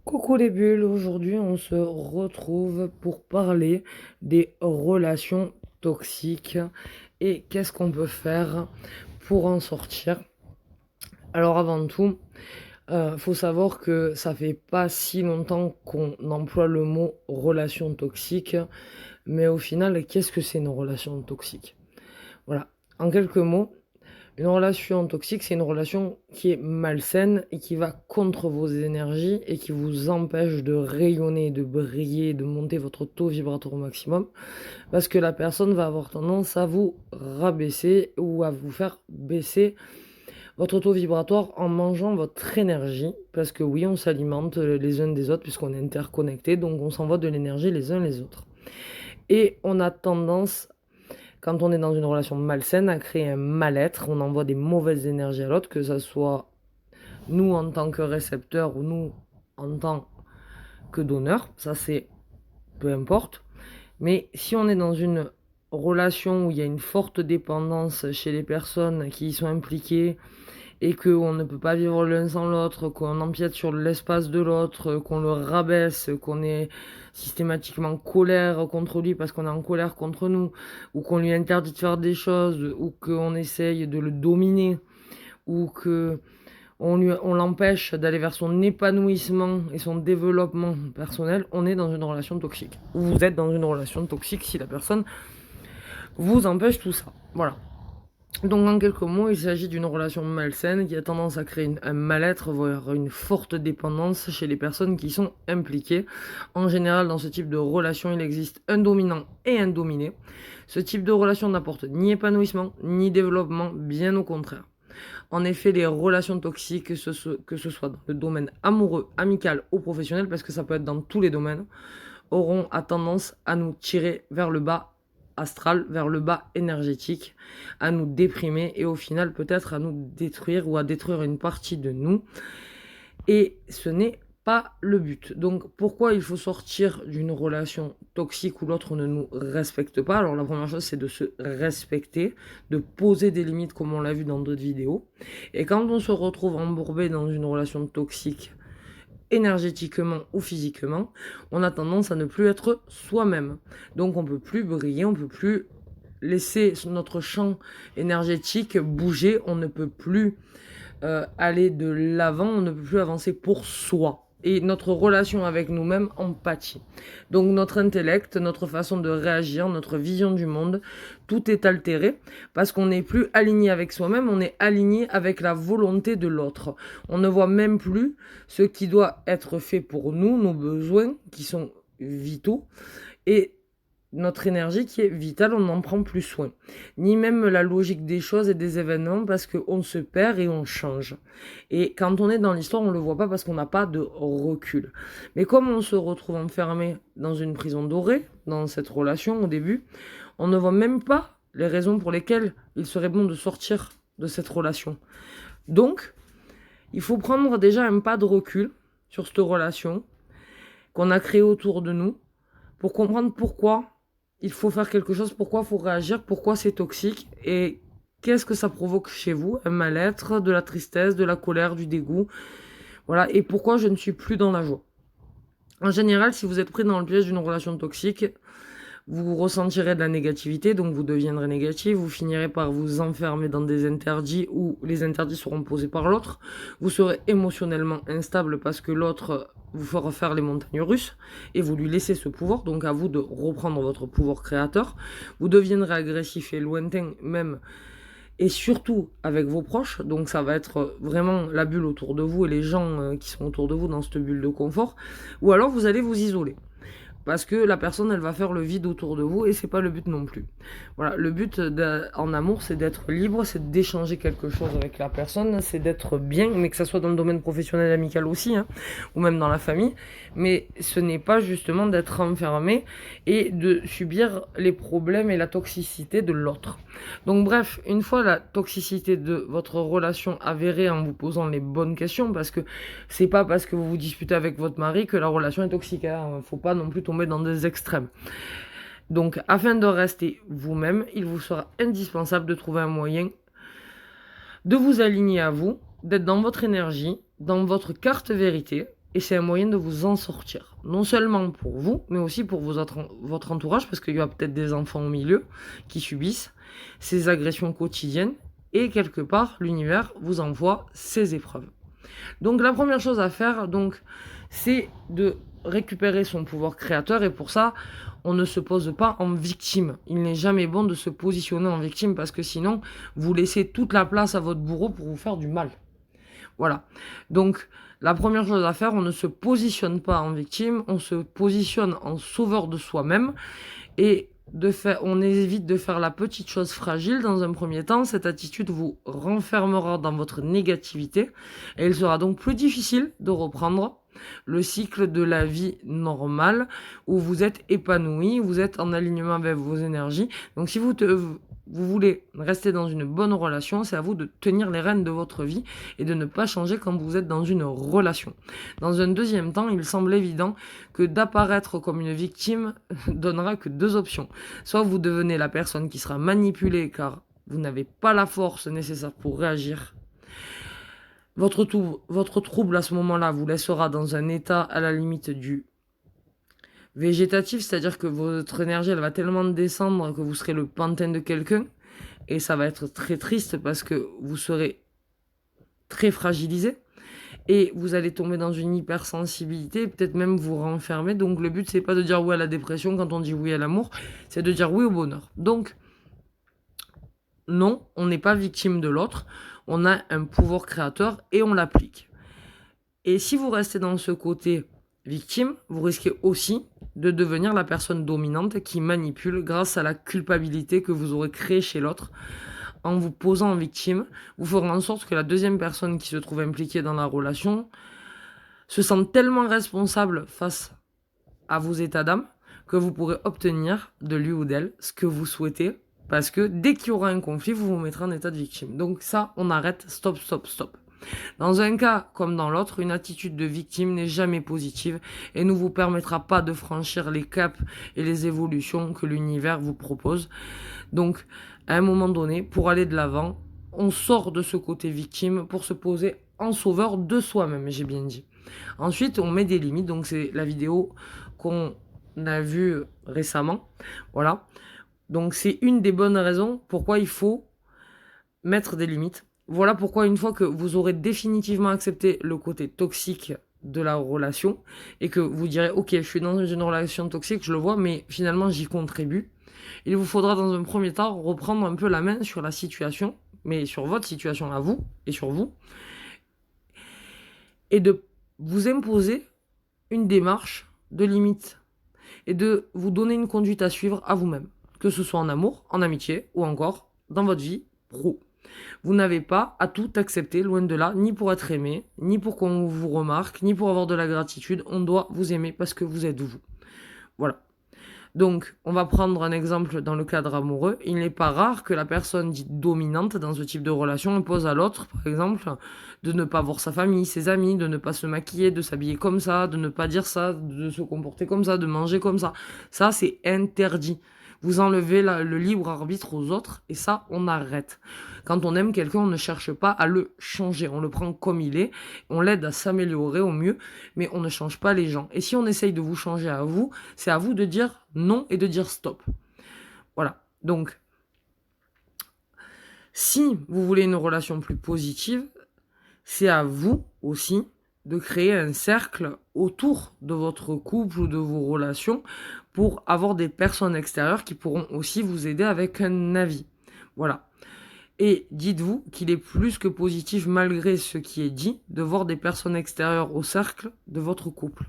Coucou les bulles, aujourd'hui on se retrouve pour parler des relations toxiques et qu'est-ce qu'on peut faire pour en sortir. Alors avant tout, faut savoir que ça fait pas si longtemps qu'on emploie le mot relation toxique, mais au final, qu'est-ce que c'est une relation toxique? Voilà, en quelques mots, une relation toxique, c'est une relation qui est malsaine et qui va contre vos énergies et qui vous empêche de rayonner, de briller, de monter votre taux vibratoire au maximum. Parce que la personne va avoir tendance à vous rabaisser ou à vous faire baisser votre taux vibratoire en mangeant votre énergie. Parce que oui, on s'alimente les uns des autres puisqu'on est interconnectés, donc on s'envoie de l'énergie les uns les autres. Et on a tendance quand on est dans une relation malsaine, à créer un mal-être, on envoie des mauvaises énergies à l'autre, que ce soit nous en tant que récepteurs ou nous en tant que donneurs, ça c'est peu importe. Mais si on est dans une relation où il y a une forte dépendance chez les personnes qui y sont impliquées et qu'on ne peut pas vivre l'un sans l'autre, qu'on empiète sur l'espace de l'autre, qu'on le rabaisse, qu'on est systématiquement en colère contre lui parce qu'on est en colère contre nous, ou qu'on lui interdit de faire des choses, ou qu'on essaye de le dominer, ou que on l'empêche d'aller vers son épanouissement et son développement personnel, on est dans une relation toxique. Ou vous êtes dans une relation toxique si la personne vous empêche tout ça. Voilà. Donc en quelques mots, il s'agit d'une relation malsaine qui a tendance à créer un mal-être, voire une forte dépendance chez les personnes qui sont impliquées. En général, dans ce type de relation, il existe un dominant et un dominé. Ce type de relation n'apporte ni épanouissement, ni développement, bien au contraire. En effet, les relations toxiques, que ce soit dans le domaine amoureux, amical ou professionnel, parce que ça peut être dans tous les domaines, auront à tendance à nous tirer vers le bas astral, vers le bas énergétique, à nous déprimer et au final peut-être à nous détruire ou à détruire une partie de nous. Et ce n'est pas le but. Donc pourquoi il faut sortir d'une relation toxique où l'autre ne nous respecte pas? Alors la première chose c'est de se respecter, de poser des limites comme on l'a vu dans d'autres vidéos. Et quand on se retrouve embourbé dans une relation toxique, énergétiquement ou physiquement, on a tendance à ne plus être soi-même. Donc on peut plus briller, on peut plus laisser notre champ énergétique bouger, on ne peut plus aller de l'avant, on ne peut plus avancer pour soi. Et notre relation avec nous-mêmes en pâtit. Donc notre intellect, notre façon de réagir, notre vision du monde, tout est altéré parce qu'on n'est plus aligné avec soi-même, on est aligné avec la volonté de l'autre. On ne voit même plus ce qui doit être fait pour nous, nos besoins qui sont vitaux. Et notre énergie qui est vitale, on n'en prend plus soin. Ni même la logique des choses et des événements parce qu'on se perd et on change. Et quand on est dans l'histoire, on ne le voit pas parce qu'on n'a pas de recul. Mais comme on se retrouve enfermé dans une prison dorée, dans cette relation au début, on ne voit même pas les raisons pour lesquelles il serait bon de sortir de cette relation. Donc, il faut prendre déjà un pas de recul sur cette relation qu'on a créée autour de nous pour comprendre pourquoi il faut faire quelque chose, pourquoi il faut réagir, pourquoi c'est toxique et qu'est-ce que ça provoque chez vous, un mal-être, de la tristesse, de la colère, du dégoût, voilà, et pourquoi je ne suis plus dans la joie. En général, si vous êtes pris dans le piège d'une relation toxique, vous ressentirez de la négativité, donc vous deviendrez négatif, vous finirez par vous enfermer dans des interdits où les interdits seront posés par l'autre, vous serez émotionnellement instable parce que l'autre vous fera faire les montagnes russes et vous lui laissez ce pouvoir, donc à vous de reprendre votre pouvoir créateur, vous deviendrez agressif et lointain même et surtout avec vos proches, donc ça va être vraiment la bulle autour de vous et les gens qui sont autour de vous dans cette bulle de confort, ou alors vous allez vous isoler parce que la personne elle va faire le vide autour de vous et c'est pas le but non plus. Voilà, le but en amour c'est d'être libre, c'est d'échanger quelque chose avec la personne, c'est d'être bien, mais que ça soit dans le domaine professionnel, amical aussi, hein, ou même dans la famille, mais ce n'est pas justement d'être enfermé et de subir les problèmes et la toxicité de l'autre. Donc bref, une fois la toxicité de votre relation avérée en vous posant les bonnes questions, parce que c'est pas parce que vous vous disputez avec votre mari que la relation est toxique, hein. Faut pas non plus tomber dans des extrêmes. Donc, afin de rester vous-même, il vous sera indispensable de trouver un moyen de vous aligner à vous, d'être dans votre énergie, dans votre carte vérité, et c'est un moyen de vous en sortir. Non seulement pour vous, mais aussi pour votre entourage, parce qu'il y a peut-être des enfants au milieu qui subissent ces agressions quotidiennes, et quelque part, l'univers vous envoie ces épreuves. Donc la première chose à faire, donc, c'est de récupérer son pouvoir créateur, et pour ça, on ne se pose pas en victime. Il n'est jamais bon de se positionner en victime, parce que sinon, vous laissez toute la place à votre bourreau pour vous faire du mal. Voilà. Donc, la première chose à faire, on ne se positionne pas en victime, on se positionne en sauveur de soi-même, et on évite de faire la petite chose fragile dans un premier temps. Cette attitude vous renfermera dans votre négativité, et il sera donc plus difficile de reprendre le cycle de la vie normale où vous êtes épanoui, vous êtes en alignement avec vos énergies. Donc si vous voulez rester dans une bonne relation, c'est à vous de tenir les rênes de votre vie et de ne pas changer quand vous êtes dans une relation. Dans un deuxième temps, il semble évident que d'apparaître comme une victime donnera que deux options. Soit vous devenez la personne qui sera manipulée car vous n'avez pas la force nécessaire pour réagir. Votre trouble à ce moment-là vous laissera dans un état à la limite du végétatif, c'est-à-dire que votre énergie elle va tellement descendre que vous serez le pantin de quelqu'un, et ça va être très triste parce que vous serez très fragilisé et vous allez tomber dans une hypersensibilité, peut-être même vous renfermer. Donc le but c'est pas de dire oui à la dépression quand on dit oui à l'amour, c'est de dire oui au bonheur. Donc non, on n'est pas victime de l'autre, on a un pouvoir créateur et on l'applique. Et si vous restez dans ce côté victime, vous risquez aussi de devenir la personne dominante qui manipule grâce à la culpabilité que vous aurez créée chez l'autre. En vous posant en victime, vous ferez en sorte que la deuxième personne qui se trouve impliquée dans la relation se sente tellement responsable face à vos états d'âme que vous pourrez obtenir de lui ou d'elle ce que vous souhaitez, parce que dès qu'il y aura un conflit, vous vous mettrez en état de victime. Donc ça, on arrête, stop, stop, stop. Dans un cas comme dans l'autre, une attitude de victime n'est jamais positive et ne vous permettra pas de franchir les caps et les évolutions que l'univers vous propose. Donc, à un moment donné, pour aller de l'avant, on sort de ce côté victime pour se poser en sauveur de soi-même, j'ai bien dit. Ensuite, on met des limites, donc c'est la vidéo qu'on a vue récemment. Voilà. Donc, c'est une des bonnes raisons pourquoi il faut mettre des limites. Voilà pourquoi une fois que vous aurez définitivement accepté le côté toxique de la relation et que vous direz ok, je suis dans une relation toxique, je le vois, mais finalement j'y contribue, il vous faudra dans un premier temps reprendre un peu la main sur la situation, mais sur votre situation à vous et sur vous, et de vous imposer une démarche de limite et de vous donner une conduite à suivre à vous-même, que ce soit en amour, en amitié ou encore dans votre vie pro. Vous n'avez pas à tout accepter, loin de là, ni pour être aimé, ni pour qu'on vous remarque, ni pour avoir de la gratitude. On doit vous aimer parce que vous êtes vous. Voilà. Donc, on va prendre un exemple dans le cadre amoureux. Il n'est pas rare que la personne dite dominante dans ce type de relation impose à l'autre, par exemple, de ne pas voir sa famille, ses amis, de ne pas se maquiller, de s'habiller comme ça, de ne pas dire ça, de se comporter comme ça, de manger comme ça. Ça, c'est interdit. Vous enlevez le libre arbitre aux autres et ça, on arrête. Quand on aime quelqu'un, on ne cherche pas à le changer. On le prend comme il est, on l'aide à s'améliorer au mieux, mais on ne change pas les gens. Et si on essaye de vous changer à vous, c'est à vous de dire non et de dire stop. Voilà. Donc, si vous voulez une relation plus positive, c'est à vous aussi de créer un cercle autour de votre couple ou de vos relations pour avoir des personnes extérieures qui pourront aussi vous aider avec un avis. Voilà. Et dites-vous qu'il est plus que positif, malgré ce qui est dit, de voir des personnes extérieures au cercle de votre couple.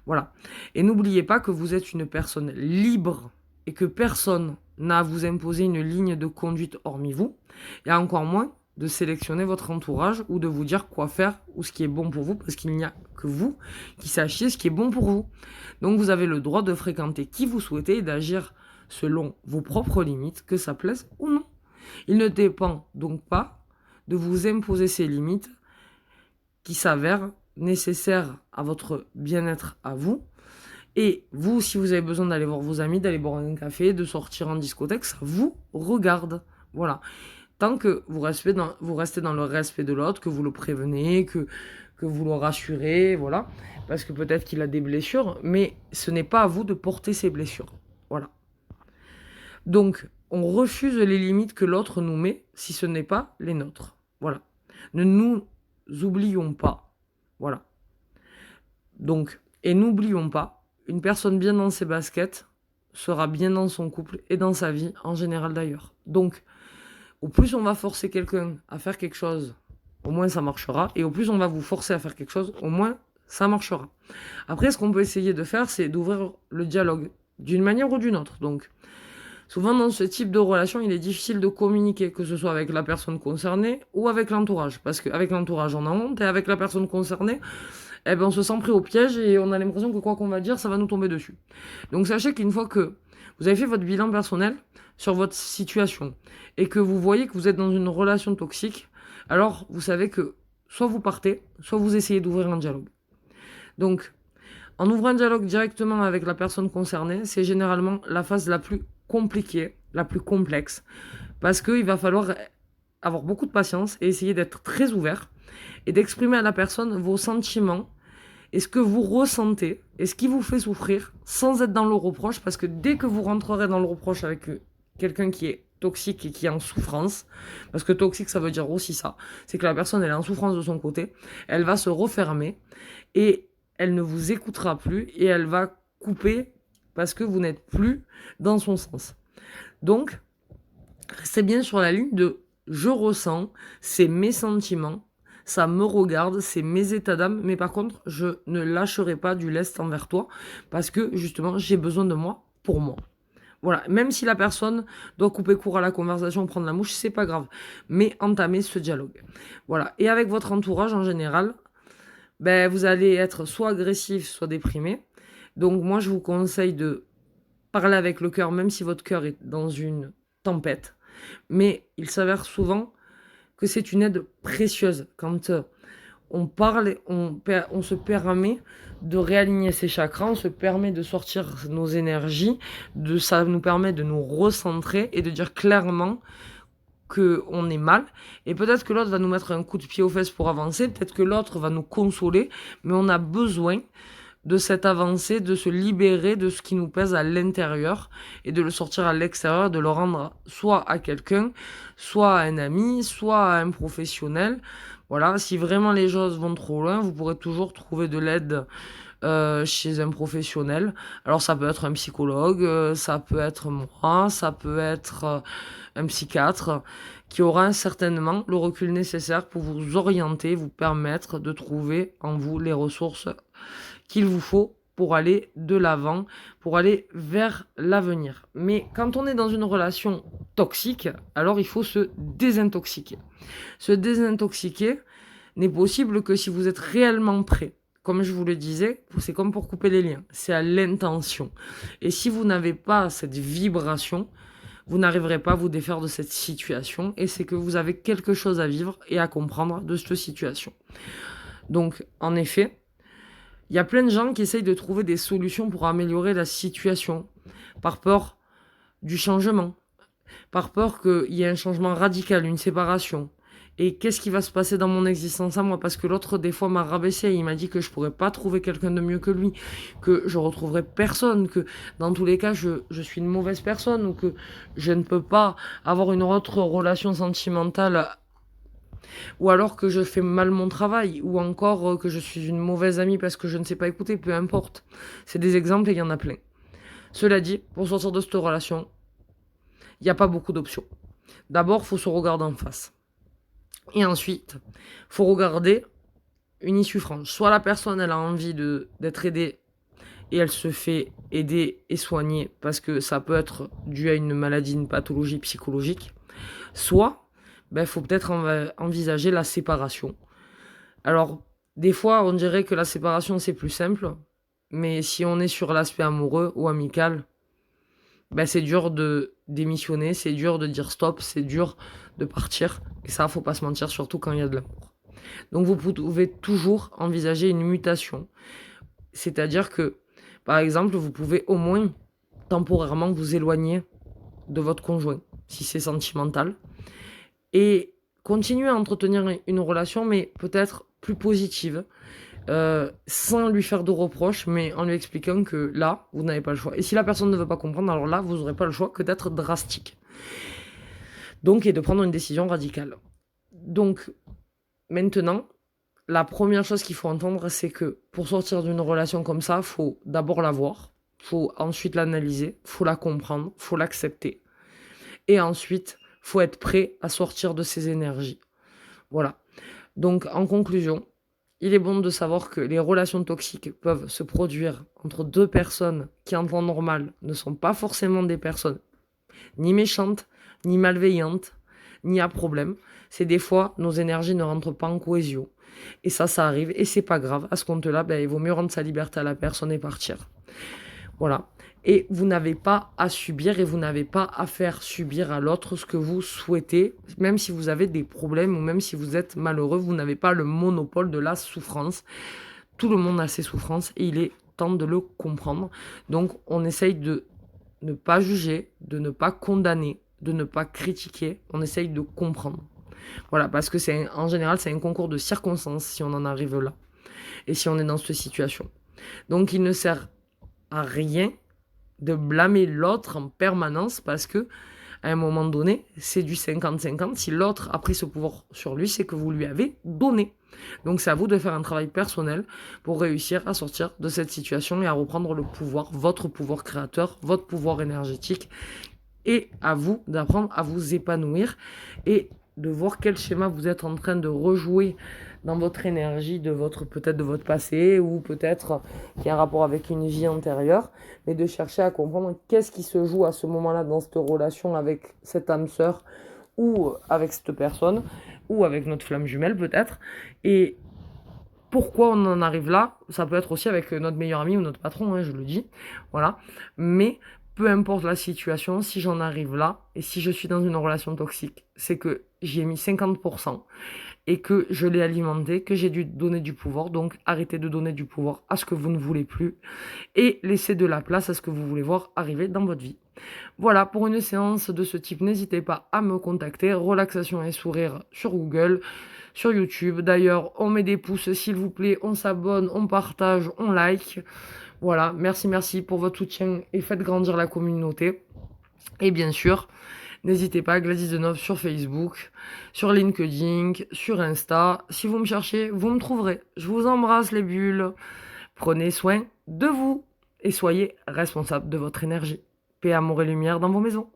Voilà. Et n'oubliez pas que vous êtes une personne libre et que personne n'a à vous imposer une ligne de conduite hormis vous, et encore moins de sélectionner votre entourage ou de vous dire quoi faire ou ce qui est bon pour vous, parce qu'il n'y a que vous qui sachiez ce qui est bon pour vous. Donc vous avez le droit de fréquenter qui vous souhaitez et d'agir selon vos propres limites, que ça plaise ou non. Il ne dépend donc pas de vous imposer ces limites qui s'avèrent nécessaires à votre bien-être à vous. Et vous, si vous avez besoin d'aller voir vos amis, d'aller boire un café, de sortir en discothèque, ça vous regarde. Voilà. Tant que vous restez dans le respect de l'autre, que vous le prévenez, que que vous le rassurez, voilà, parce que peut-être qu'il a des blessures, mais ce n'est pas à vous de porter ces blessures. Voilà. Donc, on refuse les limites que l'autre nous met si ce n'est pas les nôtres. Voilà. Ne nous oublions pas. Voilà. Donc, et n'oublions pas, une personne bien dans ses baskets sera bien dans son couple et dans sa vie en général d'ailleurs. Donc, au plus on va forcer quelqu'un à faire quelque chose, au moins ça marchera. Et au plus on va vous forcer à faire quelque chose, au moins ça marchera. Après, ce qu'on peut essayer de faire, c'est d'ouvrir le dialogue d'une manière ou d'une autre. Donc, souvent dans ce type de relation, il est difficile de communiquer, que ce soit avec la personne concernée ou avec l'entourage. Parce qu'avec l'entourage, on a honte, et avec la personne concernée, eh ben, on se sent pris au piège et on a l'impression que quoi qu'on va dire, ça va nous tomber dessus. Donc sachez qu'une fois que vous avez fait votre bilan personnel sur votre situation et que vous voyez que vous êtes dans une relation toxique, alors vous savez que soit vous partez, soit vous essayez d'ouvrir un dialogue. Donc, en ouvrant un dialogue directement avec la personne concernée, c'est généralement la phase la plus compliquée, la plus complexe, parce qu'il va falloir avoir beaucoup de patience et essayer d'être très ouvert et d'exprimer à la personne vos sentiments et ce que vous ressentez et ce qui vous fait souffrir sans être dans le reproche, parce que dès que vous rentrerez dans le reproche avec quelqu'un qui est toxique et qui est en souffrance, parce que toxique ça veut dire aussi ça, c'est que la personne elle est en souffrance de son côté, elle va se refermer et elle ne vous écoutera plus et elle va couper parce que vous n'êtes plus dans son sens. Donc, restez bien sur la ligne de je ressens, c'est mes sentiments, ça me regarde, c'est mes états d'âme, mais par contre, je ne lâcherai pas du lest envers toi parce que justement, j'ai besoin de moi pour moi. Voilà, même si la personne doit couper court à la conversation, prendre la mouche, c'est pas grave, mais entamer ce dialogue. Voilà, et avec votre entourage en général, ben, vous allez être soit agressif, soit déprimé. Donc moi, je vous conseille de parler avec le cœur, même si votre cœur est dans une tempête. Mais il s'avère souvent que c'est une aide précieuse quand on parle, on se permet de réaligner ses chakras, on se permet de sortir nos énergies, ça nous permet de nous recentrer et de dire clairement qu'on est mal. Et peut-être que l'autre va nous mettre un coup de pied aux fesses pour avancer, peut-être que l'autre va nous consoler, mais on a besoin de cette avancée, de se libérer de ce qui nous pèse à l'intérieur et de le sortir à l'extérieur, de le rendre soit à quelqu'un, soit à un ami, soit à un professionnel. Voilà, si vraiment les choses vont trop loin, vous pourrez toujours trouver de l'aide chez un professionnel. Alors ça peut être un psychologue, ça peut être moi, ça peut être un psychiatre qui aura certainement le recul nécessaire pour vous orienter, vous permettre de trouver en vous les ressources qu'il vous faut pour aller de l'avant, pour aller vers l'avenir. Mais quand on est dans une relation toxique, alors il faut se désintoxiquer. Se désintoxiquer n'est possible que si vous êtes réellement prêt. Comme je vous le disais, c'est comme pour couper les liens, c'est à l'intention. Et si vous n'avez pas cette vibration, vous n'arriverez pas à vous défaire de cette situation, et c'est que vous avez quelque chose à vivre et à comprendre de cette situation. Donc, en effet, il y a plein de gens qui essayent de trouver des solutions pour améliorer la situation, par peur du changement, par peur qu'il y ait un changement radical, une séparation. Et qu'est-ce qui va se passer dans mon existence à moi? Parce que l'autre, des fois, m'a rabaissé. Il m'a dit que je pourrais pas trouver quelqu'un de mieux que lui, que je retrouverai personne, que dans tous les cas, je suis une mauvaise personne, ou que je ne peux pas avoir une autre relation sentimentale, ou alors que je fais mal mon travail, ou encore que je suis une mauvaise amie parce que je ne sais pas écouter, peu importe. C'est des exemples et il y en a plein. Cela dit, pour sortir de cette relation, il n'y a pas beaucoup d'options. D'abord, il faut se regarder en face. Et ensuite, faut regarder une issue franche. Soit la personne, elle a envie d'être aidée et elle se fait aider et soigner parce que ça peut être dû à une maladie, une pathologie psychologique. Soit, faut peut-être envisager la séparation. Alors, des fois, on dirait que la séparation, c'est plus simple. Mais si on est sur l'aspect amoureux ou amical, c'est dur de démissionner, c'est dur de dire stop, c'est dur de partir. Et ça, faut pas se mentir, surtout quand il y a de l'amour. Donc vous pouvez toujours envisager une mutation. C'est-à-dire que, par exemple, vous pouvez au moins temporairement vous éloigner de votre conjoint, si c'est sentimental, et continuer à entretenir une relation, mais peut-être plus positive, sans lui faire de reproches, mais en lui expliquant que là, vous n'avez pas le choix. Et si la personne ne veut pas comprendre, alors là, vous n'aurez pas le choix que d'être drastique. Donc, et de prendre une décision radicale. Donc, maintenant, la première chose qu'il faut entendre, c'est que pour sortir d'une relation comme ça, il faut d'abord la voir, il faut ensuite l'analyser, il faut la comprendre, il faut l'accepter. Et ensuite, il faut être prêt à sortir de ces énergies. Voilà. Donc, en conclusion, il est bon de savoir que les relations toxiques peuvent se produire entre deux personnes qui, en temps normal, ne sont pas forcément des personnes ni méchantes, ni malveillantes, ni à problème. C'est des fois, nos énergies ne rentrent pas en cohésion. Et ça arrive, et c'est pas grave. À ce compte-là, il vaut mieux rendre sa liberté à la personne et partir. Voilà. Et vous n'avez pas à subir et vous n'avez pas à faire subir à l'autre ce que vous souhaitez, même si vous avez des problèmes ou même si vous êtes malheureux, vous n'avez pas le monopole de la souffrance. Tout le monde a ses souffrances et il est temps de le comprendre. Donc on essaye de ne pas juger, de ne pas condamner, de ne pas critiquer, on essaye de comprendre. Voilà, parce que en général, c'est un concours de circonstances si on en arrive là et si on est dans cette situation. Donc il ne sert à rien de blâmer l'autre en permanence parce que à un moment donné, c'est du 50-50. Si l'autre a pris ce pouvoir sur lui, c'est que vous lui avez donné. Donc c'est à vous de faire un travail personnel pour réussir à sortir de cette situation et à reprendre le pouvoir, votre pouvoir créateur, votre pouvoir énergétique, et à vous d'apprendre à vous épanouir et de voir quel schéma vous êtes en train de rejouer dans votre énergie, peut-être de votre passé, ou peut-être qui a un rapport avec une vie antérieure, mais de chercher à comprendre qu'est-ce qui se joue à ce moment-là dans cette relation avec cette âme sœur, ou avec cette personne, ou avec notre flamme jumelle peut-être, et pourquoi on en arrive là. Ça peut être aussi avec notre meilleur ami ou notre patron, hein, je le dis, voilà, mais peu importe la situation, si j'en arrive là, et si je suis dans une relation toxique, c'est que j'y ai mis 50%, et que je l'ai alimenté, que j'ai dû donner du pouvoir. Donc arrêtez de donner du pouvoir à ce que vous ne voulez plus, et laissez de la place à ce que vous voulez voir arriver dans votre vie. Voilà, pour une séance de ce type, n'hésitez pas à me contacter. Relaxation et sourire sur Google, sur YouTube. D'ailleurs, on met des pouces s'il vous plaît, on s'abonne, on partage, on like. Voilà, merci pour votre soutien et faites grandir la communauté. Et bien sûr, n'hésitez pas, Gladys Deneuve sur Facebook, sur LinkedIn, sur Insta. Si vous me cherchez, vous me trouverez. Je vous embrasse les bulles. Prenez soin de vous et soyez responsable de votre énergie. Paix, amour et lumière dans vos maisons.